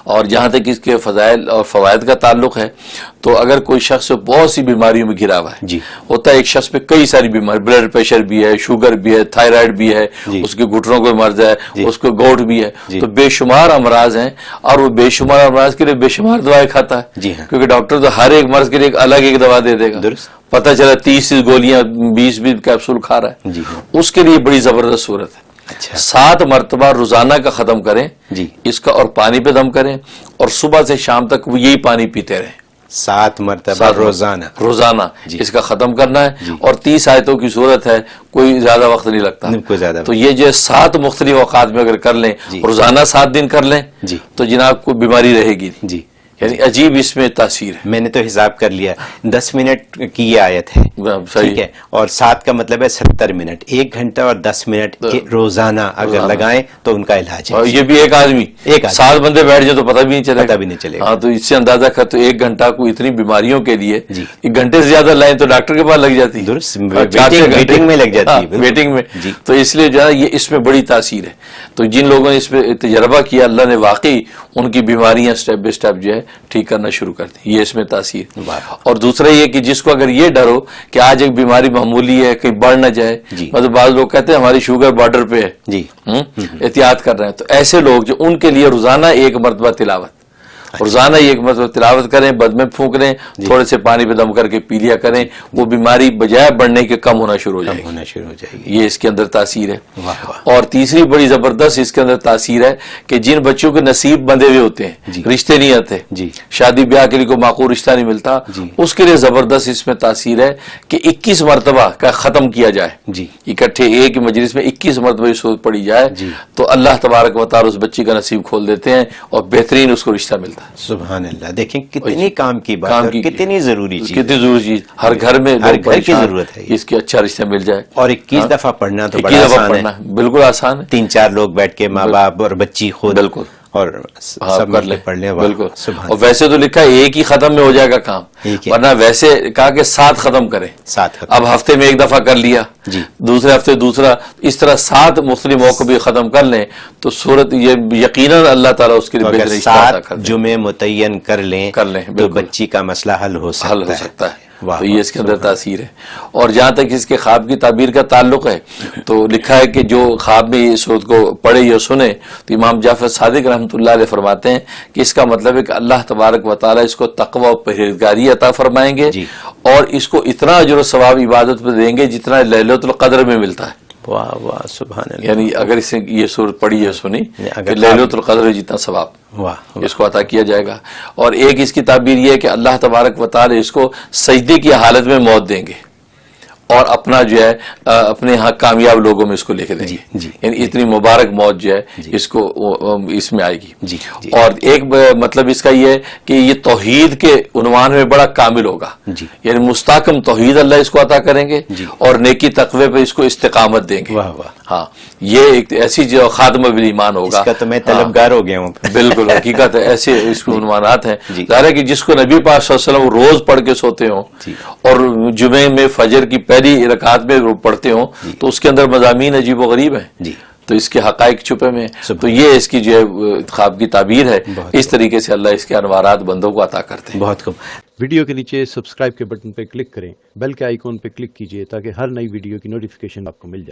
اور جہاں تک اس کے فضائل اور فوائد کا تعلق ہے تو اگر کوئی شخص بہت سی بیماریوں میں گھرا ہوا ہے، ہوتا ہے ایک شخص پہ کئی ساری بیماری، بلڈ پریشر بھی ہے، شوگر بھی ہے، تھائرائیڈ بھی ہے، اس کے گھٹنوں کو مرض ہے، اس کو گوٹ بھی ہے، تو بے شمار امراض ہیں، اور وہ بے شمار امراض کے لیے بے شمار دوائیں کھاتا ہے، کیونکہ ڈاکٹر تو ہر ایک مرض کے لیے الگ ایک دوا دے دے گا، پتہ چلا 30 گولیاں 20 کیپسول کھا رہا ہے، اس کے لیے بڑی زبردست صورت ہے۔ 7 مرتبہ روزانہ کا ختم کریں اس کا، اور پانی پہ دم کریں، اور صبح سے شام تک وہ یہی پانی پیتے رہیں، 7 مرتبہ روزانہ اس کا ختم کرنا ہے، اور 30 آیتوں کی صورت ہے، کوئی زیادہ وقت نہیں لگتا، تو یہ جو 7 مختلف اوقات میں اگر کر لیں، روزانہ 7 دن کر لیں تو جناب کو بیماری رہے گی، یعنی عجیب اس میں تاثیر ہے۔ میں نے تو حساب کر لیا، 10 منٹ کی یہ آیت ہے، ٹھیک ہے، اور 7 کا مطلب ہے 70 منٹ، 1 گھنٹہ اور 10 منٹ روزانہ اگر لگائیں تو ان کا علاج ہے۔ اور یہ بھی ایک آدمی 7 بندے بیٹھ جائے تو پتہ بھی نہیں چلے گا، ہاں، تو اس سے اندازہ کر، تو 1 گھنٹہ کو اتنی بیماریوں کے لیے 1 گھنٹے سے زیادہ لائیں تو ڈاکٹر کے پاس لگ جاتی ہے، ویٹنگ میں لگ جاتی ہے، ویٹنگ میں، تو اس لیے جو ہے یہ اس میں بڑی تاثیر ہے۔ تو جن لوگوں نے اس پہ تجربہ کیا، اللہ نے واقعی ان کی بیماریاں سٹیپ بائی سٹیپ جو ہے ٹھیک کرنا شروع کر دی، یہ اس میں تاثیر۔ اور دوسرا یہ کہ جس کو اگر یہ ڈر ہو کہ آج ایک بیماری معمولی ہے، کہیں بڑھ نہ جائے، مطلب بعض لوگ کہتے ہیں ہماری شوگر بارڈر پہ ہے، احتیاط کر رہے ہیں، تو ایسے لوگ جو ان کے لیے روزانہ 1 مرتبہ تلاوت، روزانہ 1 مرتبہ تلاوت کریں، بد میں پھونک لیں، تھوڑے سے پانی پہ دم کر کے پی لیا کریں، وہ بیماری بجائے بڑھنے کے کم ہونا شروع ہو جائے گی، یہ اس کے اندر تاثیر ہے۔ اور تیسری بڑی زبردست اس کے اندر تاثیر ہے کہ جن بچوں کے نصیب بندھے ہوئے ہوتے ہیں، رشتے نہیں آتے، شادی بیاہ کے لیے کوئی معقول رشتہ نہیں ملتا، اس کے لیے زبردست اس میں تاثیر ہے کہ 21 مرتبہ کا ختم کیا جائے، اکٹھے ایک مجلس میں 21 مرتبہ یہ سورت پڑھی جائے تو اللہ تبارک و تعالی اس بچی کا نصیب کھول دیتے ہیں اور بہترین اس کو رشتہ ملتا ہے۔ سبحان اللہ، دیکھیں کتنی کام کی بات ہے، کتنی ضروری چیز، کتنی ضروری چیز، ہر گھر میں ہر گھر کی ضرورت ہے اس کی اچھا رشتہ مل جائے، اور 21 دفعہ پڑھنا تو بڑا آسان ہے، بالکل آسان ہے، 3-4 لوگ بیٹھ کے، ماں باپ اور بچی خود، بالکل، اور سب کر لے پڑھ لیں، بالکل۔ اور ویسے تو لکھا ہے ایک ہی ختم میں ہو جائے گا کام، ورنہ ویسے کہا کہ 7 ختم کریں، اب ہفتے میں 1 دفعہ کر لیا، دوسرے ہفتے دوسرا، اس طرح 7 مختلف موقع بھی ختم کر لیں تو صورت یہ یقیناً اللہ تعالیٰ اس کے لیے بہتر رشتہ عطا کر دے۔ 7 جمعے متعین کر لیں تو بچی کا مسئلہ حل ہو سکتا ہے، تو یہ اس کے اندر تاثیر ہے۔ اور جہاں تک اس کے خواب کی تعبیر کا تعلق ہے تو لکھا ہے کہ جو خواب میں یہ سورت کو پڑھے یا سنے تو امام جعفر صادق رحمۃ اللہ علیہ فرماتے ہیں کہ اس کا مطلب ہے کہ اللہ تبارک و تعالیٰ اس کو تقوی و پرہیزگاری عطا فرمائیں گے، اور اس کو اتنا اجر و ثواب عبادت پہ دیں گے جتنا لیلۃ القدر میں ملتا ہے۔ واہ واہ، سبحان اللہ، یعنی اگر اس نے یہ سورت پڑھی ہے سنی کہ لیلۃ القدر جتنا ثواب اس کو عطا کیا جائے گا۔ اور ایک اس کی تعبیر یہ ہے کہ اللہ تبارک و تعالی اس کو سجدے کی حالت میں موت دیں گے، اور اپنا جو ہے اپنے ہاں کامیاب لوگوں میں اس کو لے کے دیں گے، یعنی اتنی مبارک موت جو ہے اس کو اس میں آئے گی۔ اور ایک مطلب اس کا یہ ہے کہ یہ توحید کے عنوان میں بڑا کامل ہوگا، یعنی مستحکم توحید اللہ اس کو عطا کریں گے، اور نیکی تقوی پہ اس کو استقامت دیں گے۔ ہاں، یہ ایک ایسی جو خاتمہ بالایمان ہوگا، اس کا تو میں طلبگار ہو گیا ہوں، بالکل حقیقت ہے، ایسے اس کے عنوانات ہیں۔ ظاہر ہے کہ جس کو نبی پاک صلی اللہ علیہ وسلم روز پڑھ کے سوتے ہوں اور جمعے میں فجر کی پہلی رکعت میں پڑھتے ہوں تو اس کے اندر مضامین عجیب و غریب ہیں، تو اس کے حقائق چھپے میں، تو یہ اس کی جو ہے خواب کی تعبیر ہے، اس طریقے سے اللہ اس کے انوارات بندوں کو عطا کرتے ہیں۔ بہت خوب۔ ویڈیو کے نیچے سبسکرائب کے بٹن پہ کلک کریں، بیل کے آئیکن پہ کلک کیجئے تاکہ ہر نئی ویڈیو کی نوٹیفیکیشن آپ کو مل جائے۔